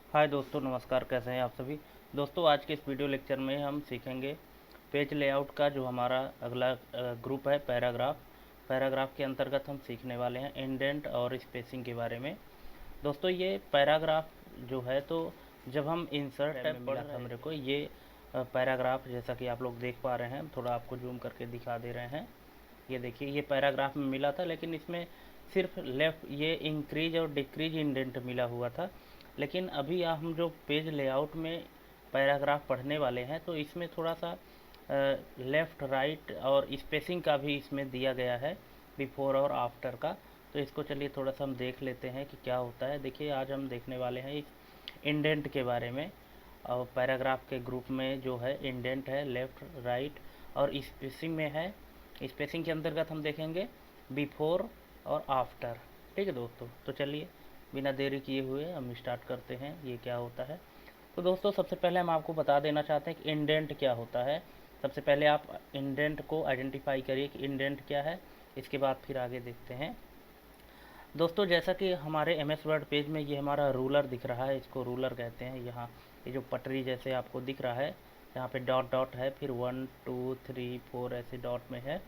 हाय दोस्तों, नमस्कार। कैसे हैं आप सभी दोस्तों? आज के इस वीडियो लेक्चर में हम सीखेंगे पेज लेआउट का जो हमारा अगला ग्रुप है, पैराग्राफ के अंतर्गत हम सीखने वाले हैं इंडेंट और स्पेसिंग के बारे में। दोस्तों, ये पैराग्राफ जो है, तो जब हम इंसर्ट टैब में मिला था मेरे को ये पैराग्राफ, जैसा कि आप लोग देख पा रहे हैं, थोड़ा आपको जूम करके दिखा दे रहे हैं। ये देखिए, ये पैराग्राफ में मिला था, लेकिन इसमें सिर्फ लेफ़्ट ये इंक्रीज और डिक्रीज इंडेंट मिला हुआ था। लेकिन अभी हम जो पेज लेआउट में पैराग्राफ पढ़ने वाले हैं, तो इसमें थोड़ा सा लेफ़्ट राइट और स्पेसिंग का भी इसमें दिया गया है, बिफोर और आफ्टर का। तो इसको चलिए थोड़ा सा हम देख लेते हैं कि क्या होता है। देखिए, आज हम देखने वाले हैं इस इंडेंट के बारे में। और पैराग्राफ के ग्रुप में जो है इंडेंट है, लेफ़्ट राइट और स्पेसिंग में है। स्पेसिंग के अंतर्गत हम देखेंगे बिफोर और आफ्टर। ठीक है दोस्तों, तो चलिए बिना देरी किए हुए हम स्टार्ट करते हैं ये क्या होता है। तो दोस्तों, सबसे पहले हम आपको बता देना चाहते हैं कि इंडेंट क्या होता है। सबसे पहले आप इंडेंट को आइडेंटिफाई करिए कि इंडेंट क्या है, इसके बाद फिर आगे देखते हैं। दोस्तों, जैसा कि हमारे एम एस वर्ड पेज में ये हमारा रूलर दिख रहा है, इसको रूलर कहते हैं। यहाँ ये जो पटरी जैसे आपको दिख रहा है, यहाँ पे डॉट डॉट है, फिर 1 2 3 4 ऐसे डॉट में है,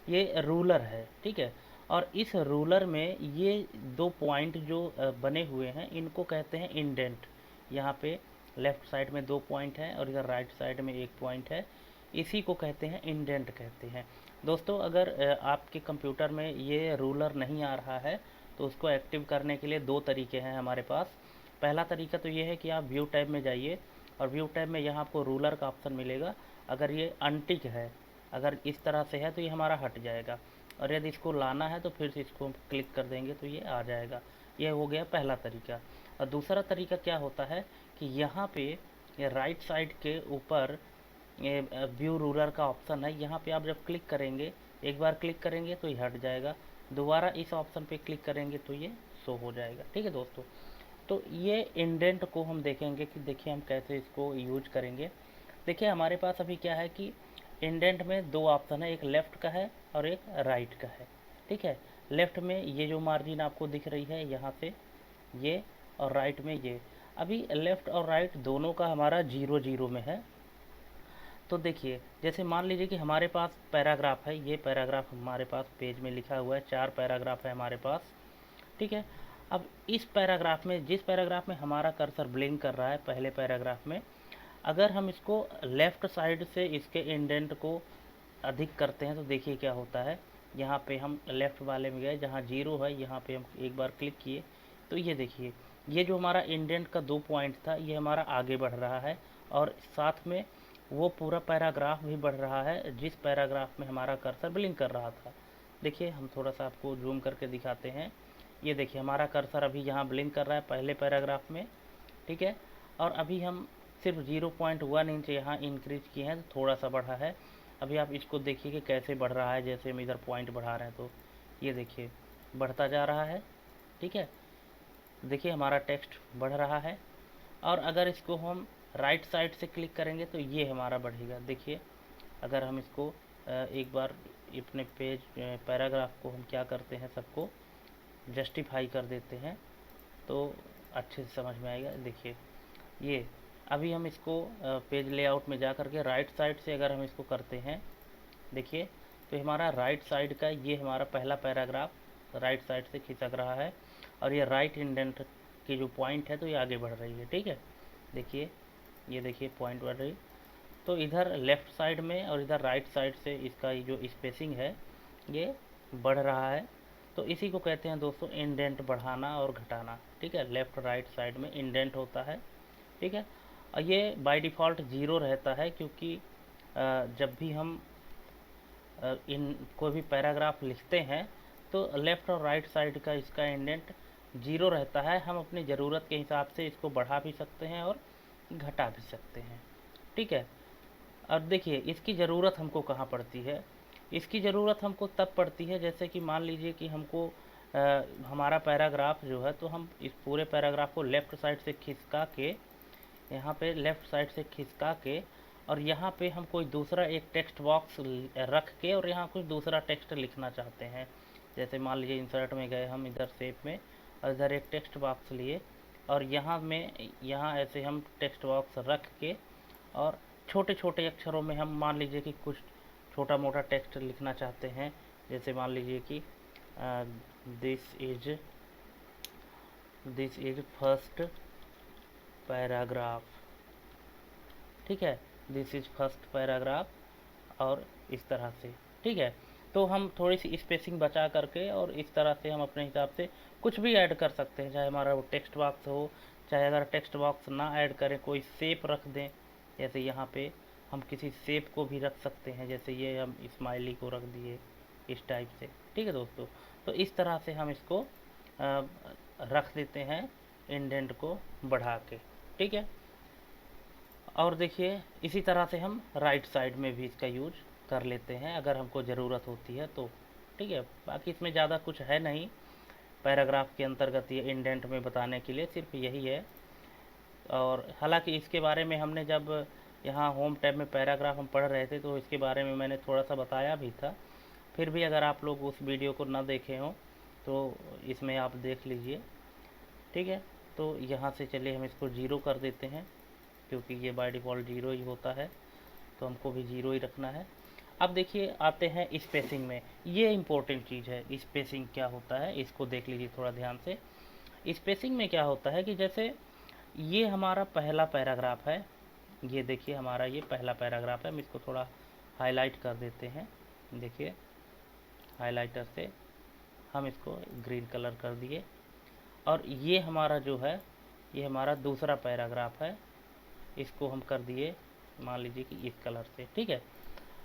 ये रूलर है। ठीक है। और इस रूलर में ये दो पॉइंट जो बने हुए हैं, इनको कहते हैं इंडेंट। यहाँ पे लेफ़्ट साइड में दो पॉइंट हैं और इधर राइट साइड में एक पॉइंट है, इसी को कहते हैं इंडेंट कहते हैं। दोस्तों, अगर आपके कंप्यूटर में ये रूलर नहीं आ रहा है, तो उसको एक्टिव करने के लिए दो तरीके हैं हमारे पास। पहला तरीका तो ये है कि आप व्यू टैब में जाइए और व्यू टैब में यहाँ आपको रूलर का ऑप्शन मिलेगा। अगर ये अनटिक है, अगर इस तरह से है, तो ये हमारा हट जाएगा, और यदि इसको लाना है तो फिर से इसको क्लिक कर देंगे तो ये आ जाएगा। ये हो गया पहला तरीका। और दूसरा तरीका क्या होता है कि यहाँ पे ये राइट साइड के ऊपर ये व्यू रूलर का ऑप्शन है। यहाँ पे आप जब क्लिक करेंगे, एक बार क्लिक करेंगे तो ये हट जाएगा, दोबारा इस ऑप्शन पे क्लिक करेंगे तो ये शो हो जाएगा। ठीक है दोस्तों, तो ये इंडेंट को हम देखेंगे कि देखिए हम कैसे इसको यूज करेंगे। देखिए, हमारे पास अभी क्या है कि इंडेंट में दो ऑप्शन है, एक लेफ़्ट का है और एक राइट का है। ठीक है। लेफ़्ट में ये जो मार्जिन आपको दिख रही है यहाँ से ये, और राइट में ये। अभी लेफ़्ट और राइट दोनों का हमारा 0 0 में है। तो देखिए, जैसे मान लीजिए कि हमारे पास पैराग्राफ है, ये पैराग्राफ हमारे पास पेज में लिखा हुआ है, 4 पैराग्राफ है हमारे पास। ठीक है। अब इस पैराग्राफ में, जिस पैराग्राफ में हमारा कर्सर ब्लिंक कर रहा है, पहले पैराग्राफ में, अगर हम इसको लेफ़्ट साइड से इसके इंडेंट को अधिक करते हैं तो देखिए क्या होता है। यहाँ पे हम लेफ़्ट वाले में गए, जहाँ 0 है, यहाँ पे हम एक बार क्लिक किए तो ये देखिए, ये जो हमारा इंडेंट का 2 पॉइंट था, ये हमारा आगे बढ़ रहा है, और साथ में वो पूरा पैराग्राफ भी बढ़ रहा है जिस पैराग्राफ में हमारा कर्सर ब्लिंक कर रहा था। देखिए, हम थोड़ा सा आपको जूम करके दिखाते हैं। ये देखिए, हमारा कर्सर अभी यहाँ ब्लिंक कर रहा है पहले पैराग्राफ में। ठीक है। और अभी हम सिर्फ 0.1 इंच यहाँ इंक्रीज किए हैं, तो थोड़ा सा बढ़ा है। अभी आप इसको देखिए कि कैसे बढ़ रहा है, जैसे हम इधर पॉइंट बढ़ा रहे हैं तो ये देखिए बढ़ता जा रहा है। ठीक है। देखिए, हमारा टेक्स्ट बढ़ रहा है। और अगर इसको हम राइट साइड से क्लिक करेंगे तो ये हमारा बढ़ेगा। देखिए, अगर हम इसको एक बार अपने पेज पैराग्राफ को हम क्या करते हैं, सबको जस्टिफाई कर देते हैं तो अच्छे से समझ में आएगा। देखिए, ये अभी हम इसको पेज लेआउट में जा कर के राइट साइड से अगर हम इसको करते हैं, देखिए, तो हमारा राइट साइड का ये हमारा पहला पैराग्राफ राइट साइड से खिसक रहा है, और ये राइट इंडेंट की जो पॉइंट है तो ये आगे बढ़ रही है। ठीक है। देखिए, ये देखिए पॉइंट बढ़ रही। तो इधर लेफ़्ट साइड में और इधर राइट साइड से इसका ये जो स्पेसिंग है ये बढ़ रहा है। तो इसी को कहते हैं दोस्तों इंडेंट बढ़ाना और घटाना। ठीक है। लेफ़्ट राइट साइड में इंडेंट होता है। ठीक है। और ये बाय डिफ़ॉल्ट 0 रहता है, क्योंकि जब भी हम इन कोई भी पैराग्राफ लिखते हैं तो लेफ़्ट और राइट साइड का इसका इंडेंट 0 रहता है। हम अपनी ज़रूरत के हिसाब से इसको बढ़ा भी सकते हैं और घटा भी सकते हैं। ठीक है। अब देखिए, इसकी ज़रूरत हमको कहाँ पड़ती है। इसकी ज़रूरत हमको तब पड़ती है जैसे कि मान लीजिए कि हमको हमारा पैराग्राफ जो है, तो हम इस पूरे पैराग्राफ को लेफ़्ट साइड से खिसका के, यहाँ पे लेफ़्ट साइड से खिसका के, और यहाँ पे हम कोई दूसरा एक टेक्स्ट बॉक्स रख के और यहाँ कुछ दूसरा टेक्स्ट लिखना चाहते हैं। जैसे मान लीजिए इंसर्ट में गए हम, इधर शेप में, और इधर एक टेक्स्ट बॉक्स लिए, और यहाँ ऐसे हम टेक्स्ट बॉक्स रख के और छोटे छोटे अक्षरों में हम मान लीजिए कि कुछ छोटा मोटा टेक्स्ट लिखना चाहते हैं। जैसे मान लीजिए कि दिस इज फर्स्ट पैराग्राफ, ठीक है, दिस इज फर्स्ट पैराग्राफ और इस तरह से, ठीक है। तो हम थोड़ी सी स्पेसिंग बचा करके और इस तरह से हम अपने हिसाब से कुछ भी ऐड कर सकते हैं, चाहे हमारा वो टेक्स्ट बॉक्स हो, चाहे अगर टेक्स्ट बॉक्स ना ऐड करें कोई शेप रख दें। जैसे यहाँ पे हम किसी शेप को भी रख सकते हैं, जैसे ये हम स्माइली को रख दिए इस टाइप से, ठीक है दोस्तों। तो इस तरह से हम इसको रख देते हैं इंडेंट को बढ़ा के, ठीक है। और देखिए इसी तरह से हम राइट साइड में भी इसका यूज कर लेते हैं अगर हमको ज़रूरत होती है तो, ठीक है। बाकी इसमें ज़्यादा कुछ है नहीं, पैराग्राफ के अंतर्गत ये इंडेंट में बताने के लिए सिर्फ यही है। और हालांकि इसके बारे में हमने जब यहाँ होम टैब में पैराग्राफ हम पढ़ रहे थे तो इसके बारे में मैंने थोड़ा सा बताया भी था। फिर भी अगर आप लोग उस वीडियो को ना देखे हों तो इसमें आप देख लीजिए, ठीक है। तो यहाँ से चलिए हम इसको 0 कर देते हैं, क्योंकि ये बाय डिफ़ॉल्ट 0 ही होता है, तो हमको भी 0 ही रखना है। अब देखिए आते हैं स्पेसिंग में, ये इम्पोर्टेंट चीज़ है। स्पेसिंग क्या होता है इसको देख लीजिए थोड़ा ध्यान से। स्पेसिंग में क्या होता है कि जैसे ये हमारा पहला पैराग्राफ है, ये देखिए हमारा ये पहला पैराग्राफ है। हम इसको थोड़ा हाईलाइट कर देते हैं, देखिए हाइलाइटर से हम इसको ग्रीन कलर कर दिए। और ये हमारा जो है ये हमारा दूसरा पैराग्राफ है, इसको हम कर दिए मान लीजिए कि इस कलर से, ठीक है।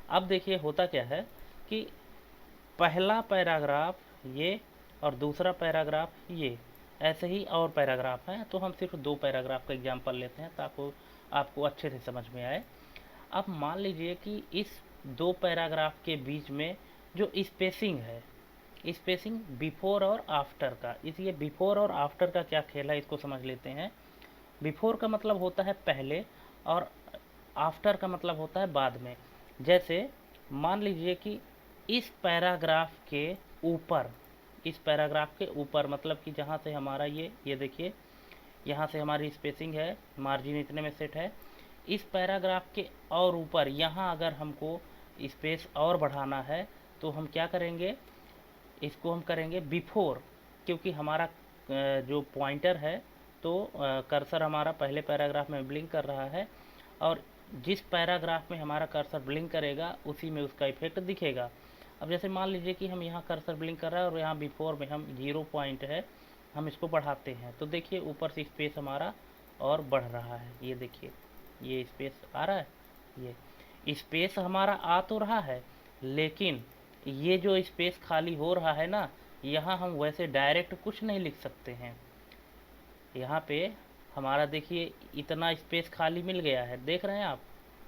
अब देखिए होता क्या है कि पहला पैराग्राफ ये और दूसरा पैराग्राफ ये, ऐसे ही और पैराग्राफ हैं। तो हम सिर्फ 2 पैराग्राफ का एग्जांपल लेते हैं ताकि आपको अच्छे से समझ में आए। अब मान लीजिए कि इस 2 पैराग्राफ के बीच में जो स्पेसिंग है, स्पेसिंग बिफोर और आफ्टर का, इसलिए बिफोर और आफ्टर का क्या खेल है इसको समझ लेते हैं। बिफोर का मतलब होता है पहले और आफ्टर का मतलब होता है बाद में। जैसे मान लीजिए कि इस पैराग्राफ के ऊपर, इस पैराग्राफ के ऊपर मतलब कि जहाँ से हमारा ये देखिए यहाँ से हमारी स्पेसिंग है, मार्जिन इतने में सेट है। इस पैराग्राफ के और ऊपर यहाँ अगर हमको स्पेस और बढ़ाना है तो हम क्या करेंगे, इसको हम करेंगे बिफोर, क्योंकि हमारा जो पॉइंटर है तो कर्सर हमारा पहले पैराग्राफ में ब्लिंक कर रहा है और जिस पैराग्राफ में हमारा कर्सर ब्लिंक करेगा उसी में उसका इफेक्ट दिखेगा। अब जैसे मान लीजिए कि हम यहाँ कर्सर ब्लिंक कर रहा है और यहाँ बिफोर में हम 0 पॉइंट है, हम इसको बढ़ाते हैं तो देखिए ऊपर से स्पेस हमारा और बढ़ रहा है। ये देखिए ये स्पेस आ रहा है, ये स्पेस हमारा आ तो रहा है, लेकिन ये जो स्पेस खाली हो रहा है ना, यहाँ हम वैसे डायरेक्ट कुछ नहीं लिख सकते हैं। यहाँ पे हमारा देखिए इतना स्पेस खाली मिल गया है, देख रहे हैं आप,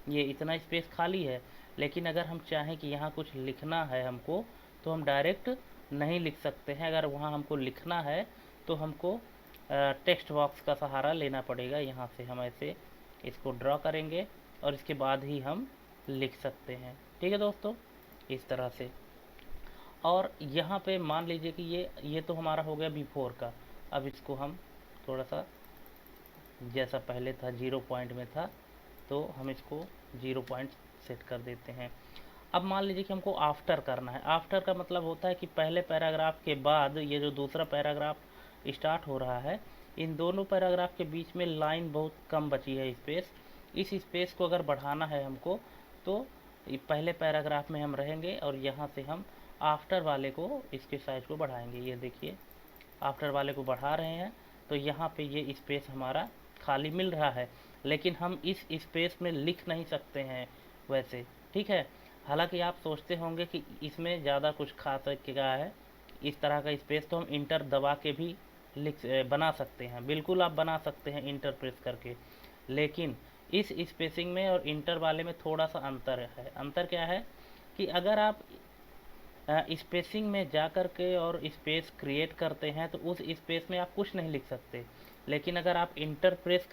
ये इतना स्पेस खाली है। लेकिन अगर हम चाहें कि यहाँ कुछ लिखना है हमको तो हम डायरेक्ट नहीं लिख सकते हैं। अगर वहाँ हमको लिखना है तो हमको टेक्स्ट बॉक्स का सहारा लेना पड़ेगा। यहाँ से हम ऐसे इसको ड्रॉ करेंगे और इसके बाद ही हम लिख सकते हैं, ठीक है दोस्तों, इस तरह से। और यहाँ पे मान लीजिए कि ये तो हमारा हो गया बिफोर का। अब इसको हम थोड़ा सा जैसा पहले था 0 पॉइंट में था तो हम इसको 0 पॉइंट सेट कर देते हैं। अब मान लीजिए कि हमको आफ्टर करना है। आफ्टर का मतलब होता है कि पहले पैराग्राफ के बाद ये जो दूसरा पैराग्राफ स्टार्ट हो रहा है, इन दोनों पैराग्राफ के बीच में लाइन बहुत कम बची है स्पेस। इस स्पेस को अगर बढ़ाना है हमको तो पहले पैराग्राफ में हम रहेंगे और यहाँ से हम आफ्टर वाले को, इसके साइज को बढ़ाएंगे। ये देखिए आफ्टर वाले को बढ़ा रहे हैं तो यहाँ पे ये स्पेस हमारा खाली मिल रहा है, लेकिन हम इस स्पेस में लिख नहीं सकते हैं वैसे, ठीक है। हालांकि आप सोचते होंगे कि इसमें ज़्यादा कुछ खास क्या है, इस तरह का स्पेस तो हम इंटर दबा के भी बना सकते हैं। बिल्कुल आप बना सकते हैं इंटर प्रेस करके, लेकिन इस स्पेसिंग में और इंटर वाले में थोड़ा सा अंतर है। अंतर क्या है कि अगर आप स्पेसिंग में जा कर के और स्पेस क्रिएट करते हैं तो उस स्पेस में आप कुछ नहीं लिख सकते, लेकिन अगर आप इंटर प्रेस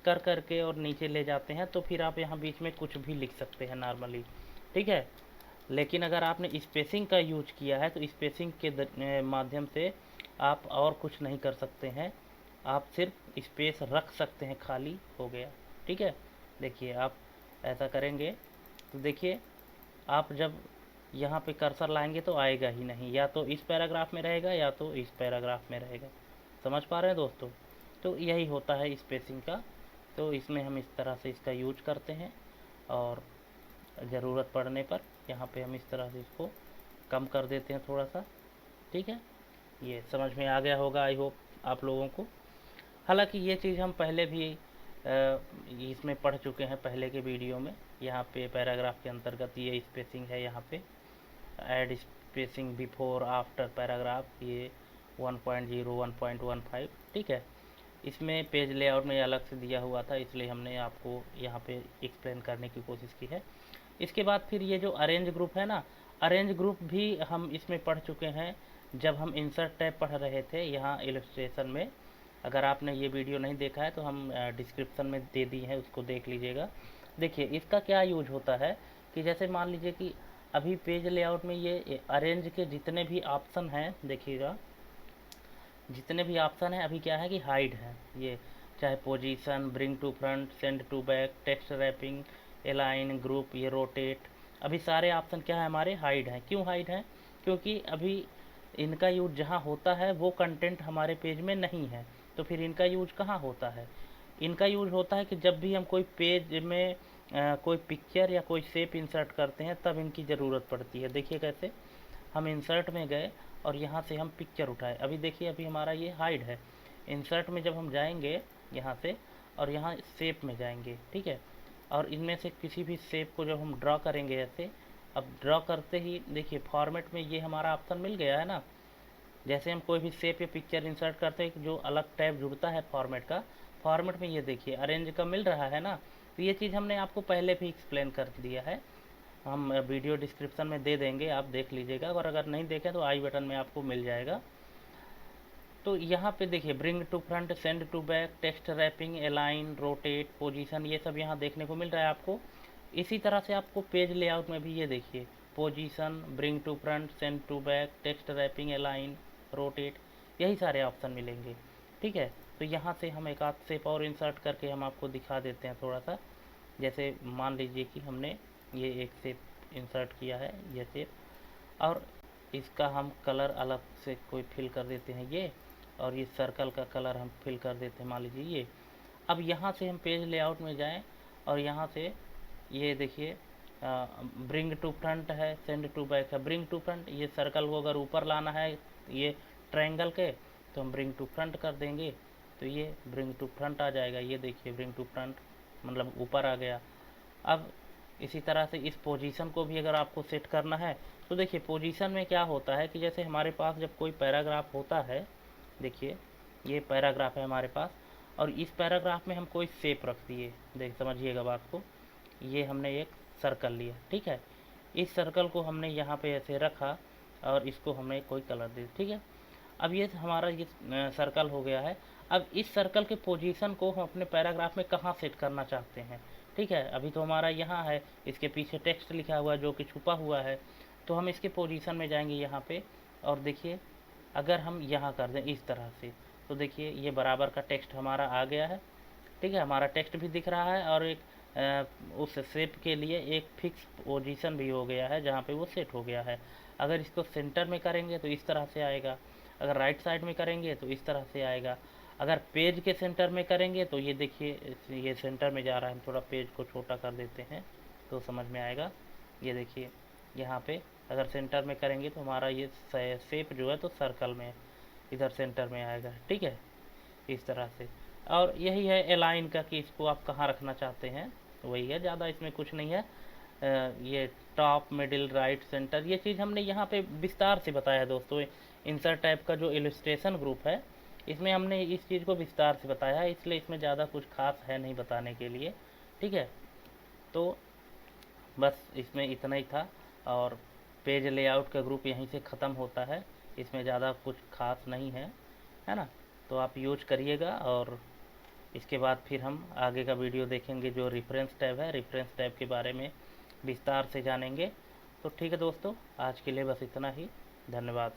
कर करके और नीचे ले जाते हैं तो फिर आप यहाँ बीच में कुछ भी लिख सकते हैं नॉर्मली, ठीक है। लेकिन अगर आपने स्पेसिंग का यूज किया है तो स्पेसिंग के माध्यम से आप और कुछ नहीं कर सकते हैं, आप सिर्फ स्पेस रख सकते हैं, खाली हो गया। ठीक है, देखिए आप ऐसा करेंगे तो देखिए आप जब यहाँ पे कर्सर लाएंगे तो आएगा ही नहीं, या तो इस पैराग्राफ में रहेगा या तो इस पैराग्राफ में रहेगा। समझ पा रहे हैं दोस्तों? तो यही होता है स्पेसिंग का। तो इसमें हम इस तरह से इसका यूज करते हैं, और ज़रूरत पड़ने पर यहाँ पे हम इस तरह से इसको कम कर देते हैं थोड़ा सा। ठीक है, ये समझ में आ गया होगा आई होप आप लोगों को। हालांकि ये चीज़ हम पहले भी इसमें पढ़ चुके हैं पहले के वीडियो में। यहाँ पे पैराग्राफ के अंतर्गत ये स्पेसिंग है, यहाँ पे add spacing before after paragraph, ये 1.0 1.15। ठीक है, इसमें पेज लेआउट में अलग से दिया हुआ था, इसलिए हमने आपको यहाँ पे एक्सप्लेन करने की कोशिश की है। इसके बाद फिर ये जो अरेंज ग्रुप है ना, अरेंज ग्रुप भी हम इसमें पढ़ चुके हैं जब हम इंसर्ट टैब पढ़ रहे थे यहाँ इलस्ट्रेशन में। अगर आपने ये वीडियो नहीं देखा है तो हम डिस्क्रिप्शन में दे दी है, उसको देख लीजिएगा। देखिए इसका क्या यूज होता है कि जैसे मान लीजिए कि अभी पेज लेआउट में ये अरेंज के जितने भी ऑप्शन हैं, देखिएगा जितने भी ऑप्शन हैं अभी क्या है कि हाइड है। ये चाहे position, bring to front, send to back, text wrapping, align, group, ये रोटेट, अभी सारे ऑप्शन क्या है हमारे हाइड हैं। क्यों हाइड हैं? क्योंकि अभी इनका यूज जहाँ होता है वो कंटेंट हमारे पेज में नहीं है, तो फिर इनका यूज कहाँ होता है? इनका यूज होता है कि जब भी हम कोई पेज में कोई पिक्चर या कोई शेप इंसर्ट करते हैं तब इनकी ज़रूरत पड़ती है। देखिए कैसे हम इंसर्ट में गए और यहाँ से हम पिक्चर उठाए, अभी देखिए अभी हमारा ये हाइड है। इंसर्ट में जब हम जाएंगे यहाँ से और यहाँ शेप में जाएंगे, ठीक है, और इनमें से किसी भी शेप को जब हम ड्रॉ करेंगे ऐसे, अब ड्रॉ करते ही देखिए फॉर्मेट में ये हमारा ऑप्शन मिल गया है ना। जैसे हम कोई भी शेप या पिक्चर इंसर्ट करते हैं जो अलग टैब जुड़ता है फॉर्मेट का, फॉर्मेट में ये देखिए अरेंज का मिल रहा है ना। तो ये चीज़ हमने आपको पहले भी एक्सप्लेन कर दिया है, हम वीडियो डिस्क्रिप्शन में दे देंगे, आप देख लीजिएगा, और अगर नहीं देखें तो आई बटन में आपको मिल जाएगा। तो यहाँ पे देखिए bring to front, send to back, text wrapping, align, rotate, position, ये सब यहाँ देखने को मिल रहा है आपको। इसी तरह से आपको पेज लेआउट में भी ये देखिए position, bring to front, send to back, text wrapping, align, rotate, यही सारे ऑप्शन मिलेंगे। ठीक है, तो यहाँ से हम एक आध शेप और इंसर्ट करके हम आपको दिखा देते हैं थोड़ा सा। जैसे मान लीजिए कि हमने ये एक शेप इंसर्ट किया है, ये शेप, और इसका हम कलर अलग से कोई फिल कर देते हैं ये, और ये सर्कल का कलर हम फिल कर देते हैं मान लीजिए ये। अब यहाँ से हम पेज लेआउट में जाएं और यहाँ से ये देखिए ब्रिंग टू फ्रंट है, सेंड टू बैक है। ब्रिंग टू फ्रंट, ये सर्कल को अगर ऊपर लाना है ये ट्रायंगल के, तो हम ब्रिंग टू फ्रंट कर देंगे, तो ये ब्रिंग टू फ्रंट आ जाएगा। ये देखिए ब्रिंग टू फ्रंट मतलब ऊपर आ गया। अब इसी तरह से इस पोजीशन को भी अगर आपको सेट करना है तो देखिए पोजीशन में क्या होता है कि जैसे हमारे पास जब कोई पैराग्राफ होता है, देखिए ये पैराग्राफ है हमारे पास, और इस पैराग्राफ में हम कोई शेप रख दिए, देख समझिएगा बात को, ये हमने एक सर्कल लिया, ठीक है, इस सर्कल को हमने यहाँ पे ऐसे रखा और इसको हमने कोई कलर दे, ठीक है। अब ये हमारा ये सर्कल हो गया है। अब इस सर्कल के पोजीशन को हम अपने पैराग्राफ में कहाँ सेट करना चाहते हैं, ठीक है। अभी तो हमारा यहाँ है, इसके पीछे टेक्स्ट लिखा हुआ है जो कि छुपा हुआ है, तो हम इसके पोजीशन में जाएंगे यहाँ पे, और देखिए अगर हम यहाँ कर दें इस तरह से, तो देखिए ये बराबर का टेक्स्ट हमारा आ गया है, ठीक है, हमारा टेक्स्ट भी दिख रहा है, और एक उस शेप के लिए एक फिक्स पोजीशन भी हो गया है जहाँ पे वो सेट हो गया है। अगर इसको सेंटर में करेंगे तो इस तरह से आएगा, अगर राइट साइड में करेंगे तो इस तरह से आएगा, अगर पेज के सेंटर में करेंगे तो ये देखिए ये सेंटर में जा रहा है, हम थोड़ा पेज को छोटा कर देते हैं तो समझ में आएगा। ये देखिए यहाँ पे अगर सेंटर में करेंगे तो हमारा ये शेप जो है तो सर्कल में इधर सेंटर में आएगा, ठीक है, इस तरह से। और यही है अलाइन का कि इसको आप कहाँ रखना चाहते हैं, वही है, ज़्यादा इसमें कुछ नहीं है। ये टॉप, मिडिल, राइट, सेंटर, ये चीज़ हमने यहाँ पे विस्तार से बताया है दोस्तों। इंसर्ट टाइप का जो इलस्ट्रेशन ग्रुप है इसमें हमने इस चीज़ को विस्तार से बताया है, इसलिए इसमें ज़्यादा कुछ खास है नहीं बताने के लिए, ठीक है। तो बस इसमें इतना ही था, और पेज लेआउट का ग्रुप यहीं से ख़त्म होता है, इसमें ज़्यादा कुछ खास नहीं है, है ना। तो आप यूज करिएगा, और इसके बाद फिर हम आगे का वीडियो देखेंगे जो रेफरेंस टैब है, रेफरेंस टैब के बारे में विस्तार से जानेंगे। तो ठीक है दोस्तों, आज के लिए बस इतना ही, धन्यवाद।